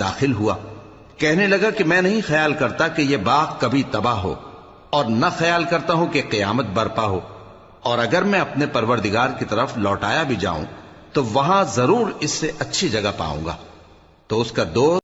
दाखिल हुआ। कहने लगा कि मैं नहीं ख्याल करता कि यह बाग कभी तबाह हो, और न ख्याल करता हूं कि क़यामत बरपा हो, और अगर मैं अपने परवरदिगार की तरफ लौटाया भी जाऊं तो वहां जरूर इससे अच्छी जगह पाऊंगा। तो उसका दोस्त